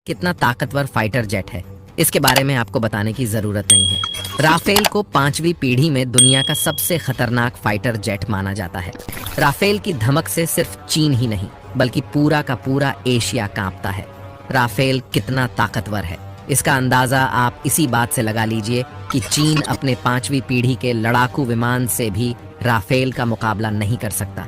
कितना ताकतवर fighter jet है, इसके बारे में आपको बताने की जरूरत नहीं है। राफेल को 5वीं पीढ़ी में दुनिया का सबसे खतरनाक फाइटर जेट माना जाता है। राफेल की धमक से सिर्फ चीन ही नहीं बल्कि पूरा का पूरा एशिया कांपता है। राफेल कितना ताकतवर है, इसका अंदाजा आप इसी बात से लगा लीजिए कि चीन अपने 5वीं पीढ़ी के लड़ाकू विमान से भी राफेल का मुकाबला नहीं कर सकता।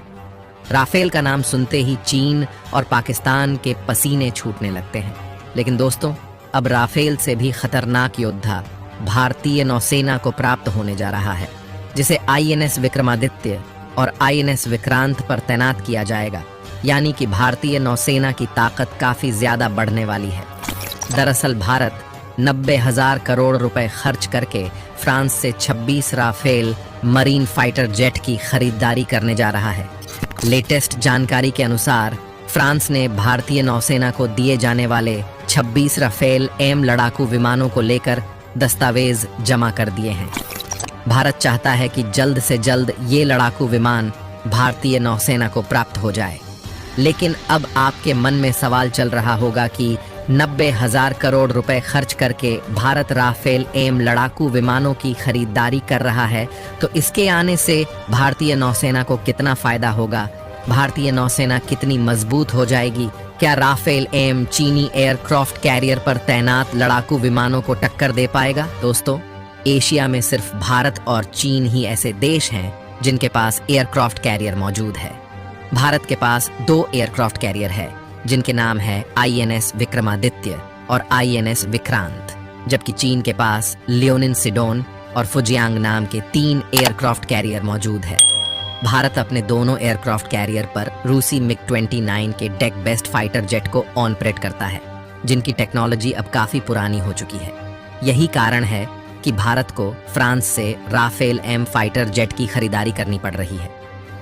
राफेल का नाम सुनते ही चीन और पाकिस्तान के पसीने छूटने लगते हैं। लेकिन दोस्तों, अब राफेल से भी खतरनाक योद्धा भारतीय नौसेना को प्राप्त होने जा रहा है, जिसे INS विक्रमादित्य और INS विक्रांत पर तैनात किया जाएगा। यानी कि भारतीय नौसेना की ताकत काफी ज्यादा बढ़ने वाली है। दरअसल भारत 90,000 करोड़ रुपए खर्च करके फ्रांस से 26 राफेल मरीन फाइटर जेट की खरीदारी करने जा रहा है। लेटेस्ट जानकारी के अनुसार फ्रांस ने भारतीय नौसेना को दिए जाने वाले 26 राफेल एम लड़ाकू विमानों को लेकर दस्तावेज जमा कर दिए हैं। भारत चाहता है कि जल्द से जल्द ये लड़ाकू विमान भारतीय नौसेना को प्राप्त हो जाए। लेकिन अब आपके मन में सवाल चल रहा होगा कि 90,000 करोड़ रुपए खर्च करके भारत राफेल एम लड़ाकू विमानों की खरीदारी कर रहा है, तो इसके आने से भारतीय नौसेना को कितना फायदा होगा? भारतीय नौसेना कितनी मजबूत हो जाएगी? क्या राफेल एम चीनी एयरक्राफ्ट कैरियर पर तैनात लड़ाकू विमानों को टक्कर दे पाएगा? दोस्तों, एशिया में सिर्फ भारत और चीन ही ऐसे देश हैं जिनके पास एयरक्राफ्ट कैरियर मौजूद है। भारत के पास 2 एयरक्राफ्ट कैरियर है, जिनके नाम है INS विक्रमादित्य और INS विक्रांत, जबकि चीन के पास लियोनिन सिडोन और फुजियांग नाम के 3 एयरक्राफ्ट कैरियर मौजूद है। भारत अपने दोनों एयरक्राफ्ट कैरियर पर रूसी MiG-29 के डेक बेस्ड फाइटर जेट को ऑनपरेट करता है, जिनकी टेक्नोलॉजी अब काफी पुरानी हो चुकी है। यही कारण है कि भारत को फ्रांस से राफेल एम फाइटर जेट की खरीदारी करनी पड़ रही है।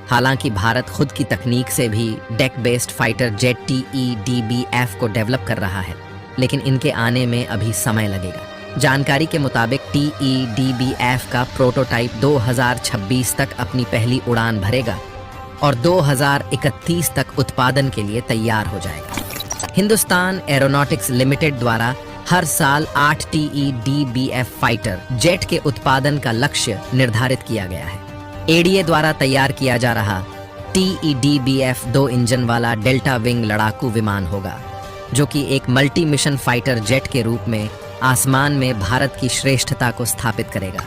हालांकि भारत खुद की तकनीक से भी deck based fighter jet TEDBF को डेवलप कर रहा है, लेकिन इनके आने में अभी समय लगेगा। जानकारी के मुताबिक TEDBF का प्रोटोटाइप 2026 तक अपनी पहली उड़ान भरेगा और 2031 तक उत्पादन के लिए तैयार हो जाएगा। हिंदुस्तान एरोनॉटिक्स लिमिटेड द्वारा हर साल 8 TEDBF फाइटर जेट के उत्पादन का लक्ष्य निर्धारित किया गया है। ADA द्वारा तैयार किया जा रहा TEDBF 2 इंजन वाला डेल्टा विंग लड़ाकू विमान होगा, जो कि एक मल्टी मिशन फाइटर जेट के रूप में आसमान में भारत की श्रेष्ठता को स्थापित करेगा।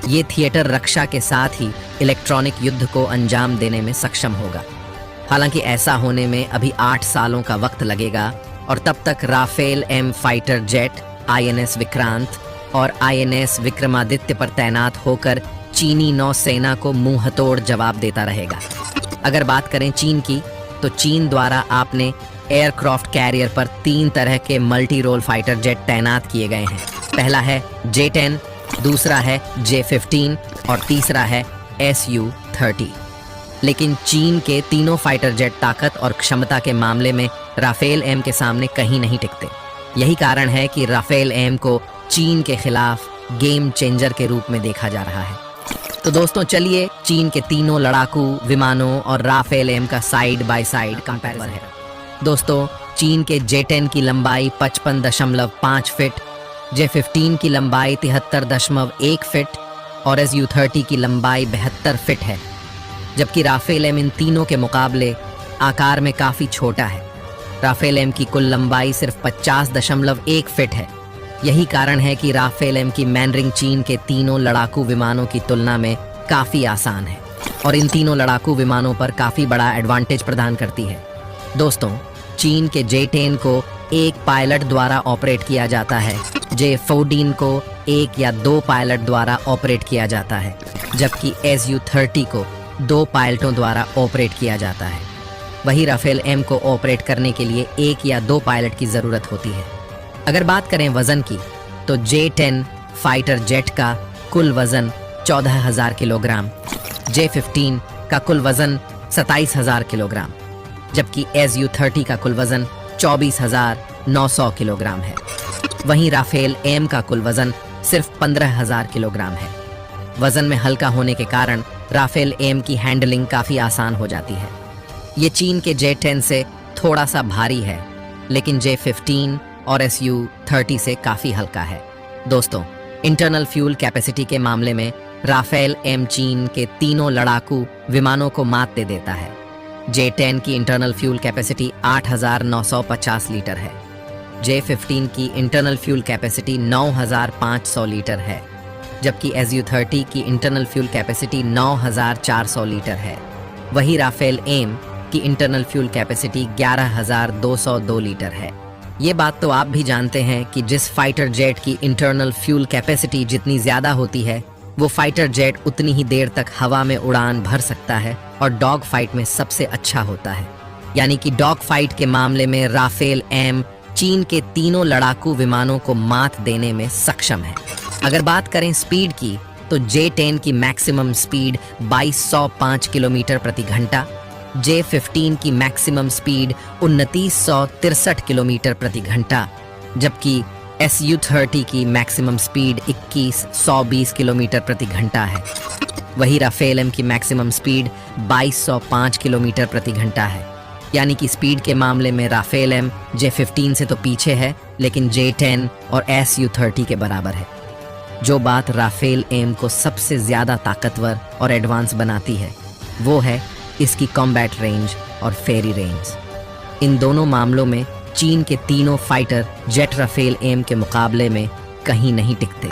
ये थिएटर रक्षा के साथ ही इलेक्ट्रॉनिक युद्ध को अंजाम देने में सक्षम होगा। हालांकि ऐसा होने में अभी 8 सालों का वक्त लगेगा और तब तक Rafale M fighter jet INS Vikrant और INS विक्रमादित्य पर तैनात होकर चीनी नौसेना को मुंहतोड़ जवाब देता रहेगा। अगर बात करें चीन की, तो चीन द्वारा आपने एयरक्राफ्ट कैरियर पर 3 तरह के मल्टी रोल फाइटर जेट तैनात किए गए हैं। पहला है J-10, दूसरा है J-15 और तीसरा है Su-30। लेकिन चीन के तीनों फाइटर जेट ताकत और क्षमता के मामले में राफेल एम के सामने कहीं नहीं टिकते। यही कारण है कि राफेल एम को चीन के खिलाफ गेम चेंजर के रूप में देखा जा रहा है। तो दोस्तों, चलिए चीन के तीनों लड़ाकू विमानों और राफेल एम का साइड बाय साइड कंपैरिजन है। दोस्तों, चीन के J-10 की लंबाई 55.5 फीट, J-15 की लंबाई 73.1 फीट और Su-30 की लंबाई 72 फीट है, जबकि राफेल एम इन तीनों के मुकाबले आकार में काफ़ी छोटा है। राफेल एम की कुल लंबाई सिर्फ 50.1 फीट है। यही कारण है कि राफेल एम की मैनरिंग चीन के तीनों लड़ाकू विमानों की तुलना में काफ़ी आसान है और इन तीनों लड़ाकू विमानों पर काफ़ी बड़ा एडवांटेज प्रदान करती है। दोस्तों, चीन के J-10 को एक पायलट द्वारा ऑपरेट किया जाता है, J-14 को 1 या 2 पायलट द्वारा ऑपरेट किया जाता है, जबकि Su-30 को 2 पायलटों द्वारा ऑपरेट किया जाता है। वही राफेल एम को ऑपरेट करने के लिए 1 या 2 पायलट की ज़रूरत होती है। अगर बात करें वज़न की, तो J-10 फाइटर जेट का कुल वज़न 14,000 किलोग्राम, J-15 का कुल वज़न 27,000 किलोग्राम, जबकि Su-30 का कुल वज़न 24,900 किलोग्राम है। वहीं राफेल एम का कुल वज़न सिर्फ 15,000 किलोग्राम है। वज़न में हल्का होने के कारण राफेल एम की हैंडलिंग काफ़ी आसान हो जाती है। ये चीन के J-10 से थोड़ा सा भारी है, लेकिन J-15 और Su-30 से काफी हल्का है। दोस्तों, इंटरनल फ्यूल कैपेसिटी के मामले में राफेल एम चीन के तीनों लड़ाकू विमानों को मात दे देता है। J-10 की इंटरनल फ्यूल कैपेसिटी 8,950 लीटर है। J-15 की इंटरनल फ्यूल कैपेसिटी 9,500 लीटर है, जबकि Su-30 की इंटरनल फ्यूल कैपेसिटी 9,400 लीटर है। वही राफेल एम की इंटरनल फ्यूल कैपेसिटी 11,202 लीटर है। ये बात तो आप भी जानते हैं कि जिस फाइटर जेट की इंटरनल फ्यूल कैपेसिटी जितनी ज्यादा होती है, वो फाइटर जेट उतनी ही देर तक हवा में उड़ान भर सकता है और डॉग फाइट में सबसे अच्छा होता है। यानी कि डॉग फाइट के मामले में राफेल एम चीन के तीनों लड़ाकू विमानों को मात देने में सक्षम है। अगर बात करें स्पीड की, तो J-10 की मैक्सिमम स्पीड 2205 किलोमीटर प्रति घंटा, J-15 की मैक्सिमम स्पीड 2963 किलोमीटर प्रति घंटा, जबकि Su-30 की मैक्सिमम स्पीड 2120 किलोमीटर प्रति घंटा है। वही राफेल एम की मैक्सिमम स्पीड 2205 किलोमीटर प्रति घंटा है। यानी कि स्पीड के मामले में राफेल एम J-15 से तो पीछे है, लेकिन J-10 और Su-30 के बराबर है। जो बात राफेल एम को सबसे ज्यादा ताकतवर और एडवांस बनाती है, वो है इसकी कॉम्बैट रेंज और फेरी रेंज। इन दोनों मामलों में चीन के तीनों फाइटर जेट राफेल एम के मुकाबले में कहीं नहीं टिकते।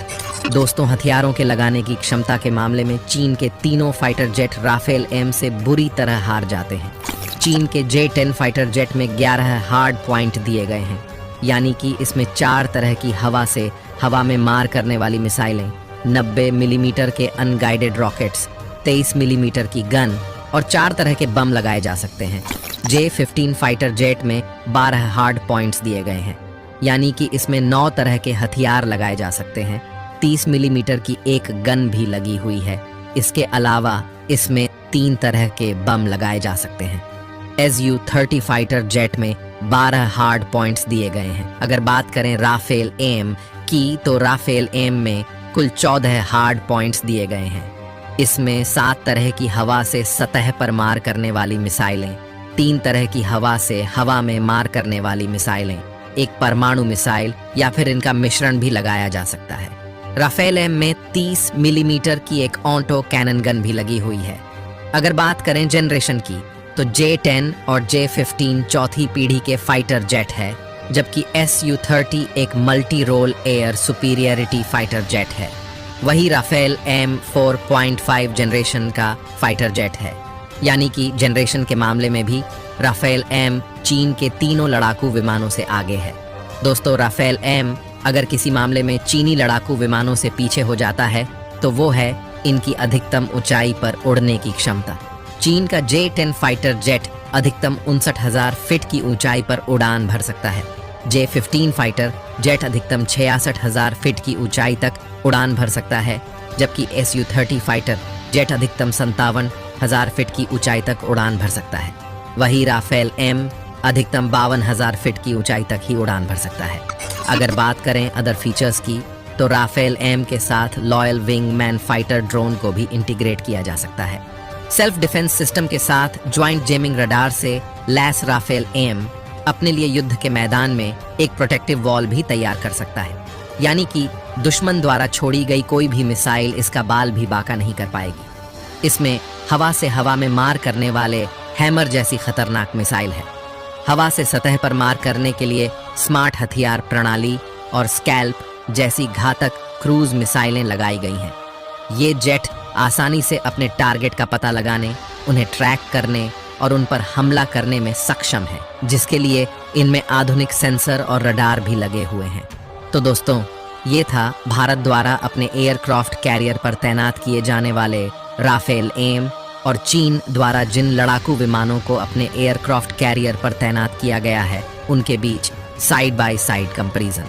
दोस्तों, हथियारों के लगाने की क्षमता के मामले में चीन के तीनों फाइटर जेट राफेल एम से बुरी तरह हार जाते हैं। चीन के J-10 फाइटर जेट में 11 हार्ड पॉइंट दिए गए हैं, यानी कि इसमें 4 तरह की हवा से हवा में मार करने वाली मिसाइलें, 90 मिलीमीटर के अनगाइडेड रॉकेट्स, 23 मिलीमीटर की गन और 4 तरह के बम लगाए जा सकते हैं। J-15 फाइटर जेट में 12 हार्ड पॉइंट्स दिए गए हैं, यानी कि इसमें 9 तरह के हथियार लगाए जा सकते हैं। 30 मिलीमीटर की एक गन भी लगी हुई है। इसके अलावा इसमें 3 तरह के बम लगाए जा सकते हैं। Su-30 फाइटर जेट में 12 हार्ड पॉइंट्स दिए गए हैं। अगर बात करें राफेल एम की, तो राफेल एम में कुल 14 हार्ड पॉइंट्स दिए गए हैं। इसमें 7 तरह की हवा से सतह पर मार करने वाली मिसाइलें, 3 तरह की हवा से हवा में मार करने वाली मिसाइलें, एक परमाणु मिसाइल या फिर इनका मिश्रण भी लगाया जा सकता है। राफेल एम में 30 मिलीमीटर की एक ऑटो कैनन गन भी लगी हुई है। अगर बात करें जनरेशन की, तो J-10 और J-15 चौथी पीढ़ी के फाइटर जेट है, जबकि Su-30 एक multi role air superiority fighter jet है। वही राफेल एम 4.5 जनरेशन का फाइटर जेट है। यानी कि जनरेशन के मामले में भी राफेल एम चीन के तीनों लड़ाकू विमानों से आगे है। दोस्तों, राफेल एम अगर किसी मामले में चीनी लड़ाकू विमानों से पीछे हो जाता है, तो वो है इनकी अधिकतम ऊंचाई पर उड़ने की क्षमता। चीन का J-10 फाइटर जेट अधिकतम 59,000 फीट की ऊंचाई पर उड़ान भर सकता है। J-15 फाइटर जेट अधिकतम 66,000 फीट की ऊंचाई तक उड़ान भर सकता है, जबकि Su-30 फाइटर जेट अधिकतम 57,000 फीट की ऊंचाई तक उड़ान भर सकता है। वही राफेल एम अधिकतम 52,000 फीट की ऊंचाई तक ही उड़ान भर सकता है। अगर बात करें अदर फीचर्स की, तो राफेल एम के साथ loyal wing man fighter drone को भी इंटीग्रेट किया जा सकता है। सेल्फ डिफेंस सिस्टम के साथ ज्वाइंट जेमिंग रडार से लैस राफेल एम अपने लिए युद्ध के मैदान में एक प्रोटेक्टिव वॉल भी तैयार कर सकता है। यानी कि दुश्मन द्वारा छोड़ी गई कोई भी मिसाइल इसका बाल भी बाका नहीं कर पाएगी। इसमें हवा से हवा में मार करने वाले हैमर जैसी खतरनाक मिसाइल है। हवा से सतह पर मार करने के लिए स्मार्ट हथियार प्रणाली और स्कैल्प जैसी घातक क्रूज मिसाइलें लगाई गई हैं। ये जेट आसानी से अपने टारगेट का पता लगाने, उन्हें ट्रैक करने और उन पर हमला करने में सक्षम है, जिसके लिए इनमें आधुनिक सेंसर और रडार भी लगे हुए हैं। तो दोस्तों, ये था भारत द्वारा अपने एयरक्राफ्ट कैरियर पर तैनात किए जाने वाले राफेल एम और चीन द्वारा जिन लड़ाकू विमानों को अपने एयरक्राफ्ट कैरियर पर तैनात किया गया है, उनके beach side by side comparison.